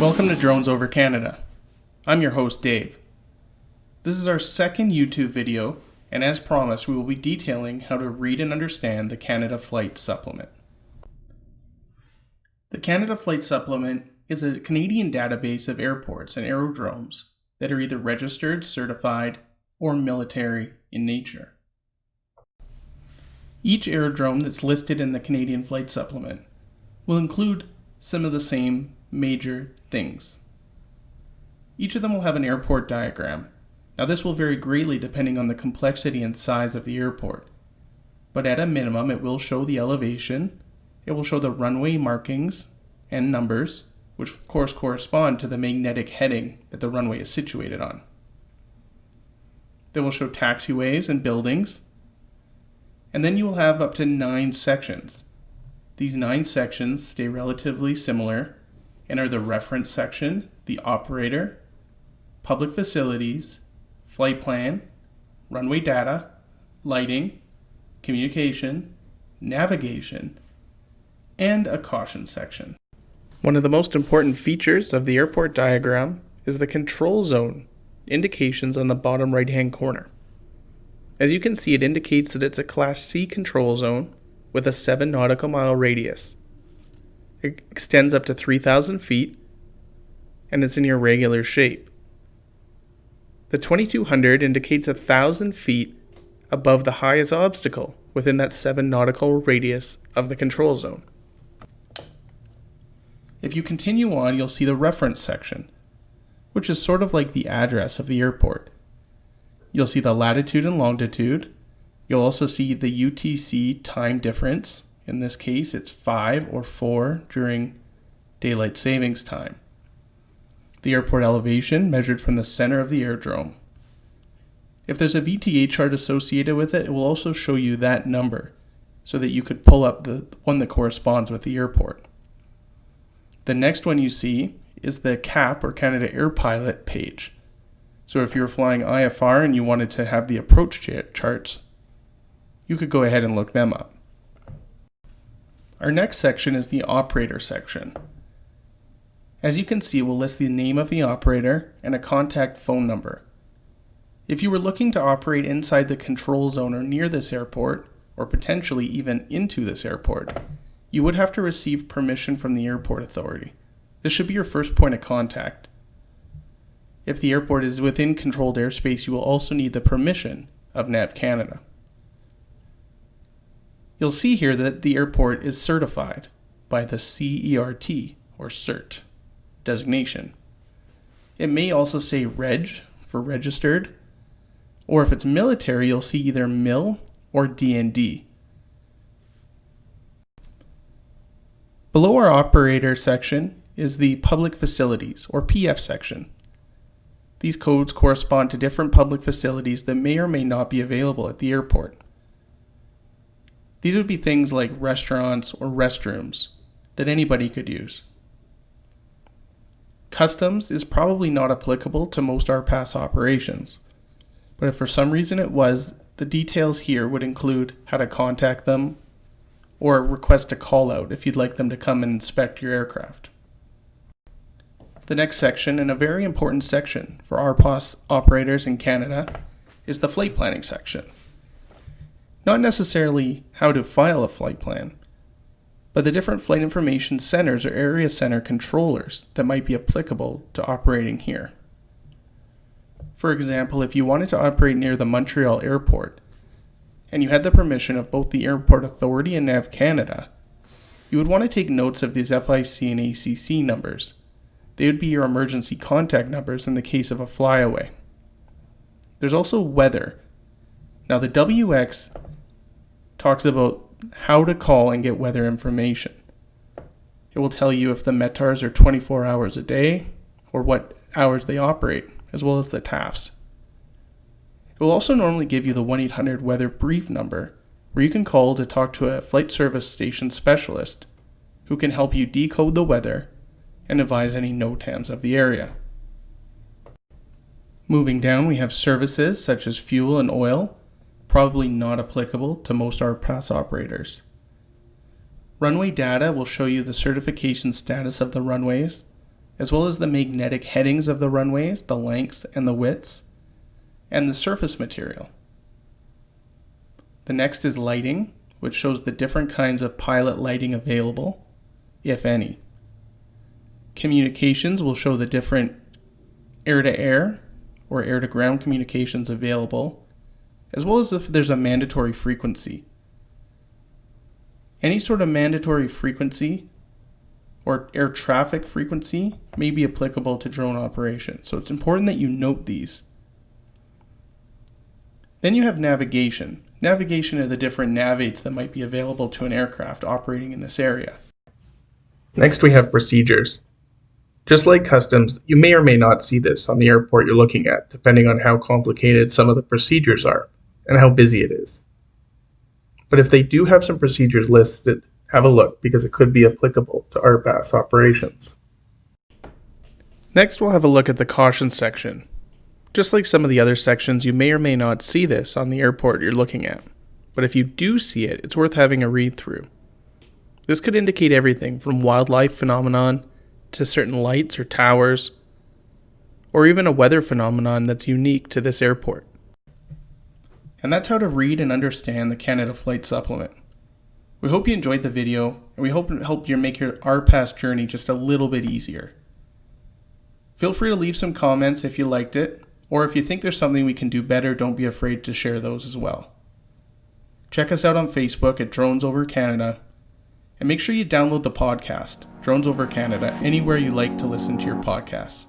Welcome to Drones Over Canada. I'm your host, Dave. This is our second YouTube video, and as promised, we will be detailing how to read and understand the Canada Flight Supplement. The Canada Flight Supplement is a Canadian database of airports and aerodromes that are either registered, certified, or military in nature. Each aerodrome that's listed in the Canadian Flight Supplement will include some of the same major things. Each of them will have an airport diagram. Now this will vary greatly depending on the complexity and size of the airport, but at a minimum it will show the elevation, it will show the runway markings and numbers, which of course correspond to the magnetic heading that the runway is situated on. They will show taxiways and buildings, and then you will have up to 9 sections. These 9 sections stay relatively similar and are the reference section, the operator, public facilities, flight plan, runway data, lighting, communication, navigation, and a caution section. One of the most important features of the airport diagram is the control zone indications on the bottom right-hand corner. As you can see, it indicates that it's a Class C control zone with a 7 nautical mile radius. It extends up to 3,000 feet, and it's in irregular shape. The 2200 indicates 1,000 feet above the highest obstacle within that 7 nautical radius of the control zone. If you continue on, you'll see the reference section, which is sort of like the address of the airport. You'll see the latitude and longitude. You'll also see the UTC time difference. In this case, it's 5 or 4 during daylight savings time. The airport elevation measured from the center of the aerodrome. If there's a VTA chart associated with it, it will also show you that number so that you could pull up the one that corresponds with the airport. The next one you see is the CAP or Canada Air Pilot page. So if you were flying IFR and you wanted to have the approach charts, you could go ahead and look them up. Our next section is the operator section. As you can see, we'll list the name of the operator and a contact phone number. If you were looking to operate inside the control zone or near this airport, or potentially even into this airport, you would have to receive permission from the airport authority. This should be your first point of contact. If the airport is within controlled airspace, you will also need the permission of NAV Canada. You'll see here that the airport is certified by the CERT or CERT designation. It may also say Reg for registered, or if it's military, you'll see either MIL or DND. Below our operator section is the public facilities or PF section. These codes correspond to different public facilities that may or may not be available at the airport. These would be things like restaurants or restrooms that anybody could use. Customs is probably not applicable to most RPAS operations, but if for some reason it was, the details here would include how to contact them or request a call out if you'd like them to come and inspect your aircraft. The next section, and a very important section for RPAS operators in Canada, is the flight planning section. Not necessarily how to file a flight plan, but the different flight information centers or area center controllers that might be applicable to operating here. For example, if you wanted to operate near the Montreal airport and you had the permission of both the Airport Authority and NAV Canada, you would want to take notes of these FIC and ACC numbers. They would be your emergency contact numbers in the case of a flyaway. There's also weather. Now the WX talks about how to call and get weather information. It will tell you if the METARs are 24 hours a day or what hours they operate, as well as the TAFs. It will also normally give you the 1-800 weather brief number where you can call to talk to a flight service station specialist who can help you decode the weather and advise any NOTAMs of the area. Moving down, we have services such as fuel and oil, probably not applicable to most RPAS operators. Runway data will show you the certification status of the runways, as well as the magnetic headings of the runways, the lengths and the widths, and the surface material. The next is lighting, which shows the different kinds of pilot lighting available, if any. Communications will show the different air-to-air or air-to-ground communications available, as well as if there's a mandatory frequency. Any sort of mandatory frequency or air traffic frequency may be applicable to drone operations, so it's important that you note these. Then you have navigation. Navigation are the different nav aids that might be available to an aircraft operating in this area. Next we have procedures. Just like customs, you may or may not see this on the airport you're looking at, depending on how complicated some of the procedures are and how busy it is. But if they do have some procedures listed, have a look because it could be applicable to RPAS operations. Next we'll have a look at the caution section. Just like some of the other sections, you may or may not see this on the airport you're looking at. But if you do see it, it's worth having a read through. This could indicate everything from wildlife phenomenon to certain lights or towers, or even a weather phenomenon that's unique to this airport. And that's how to read and understand the Canada Flight Supplement. We hope you enjoyed the video, and we hope it helped you make your RPAS journey just a little bit easier. Feel free to leave some comments if you liked it, or if you think there's something we can do better, don't be afraid to share those as well. Check us out on Facebook at Drones Over Canada, and make sure you download the podcast, Drones Over Canada, anywhere you like to listen to your podcasts.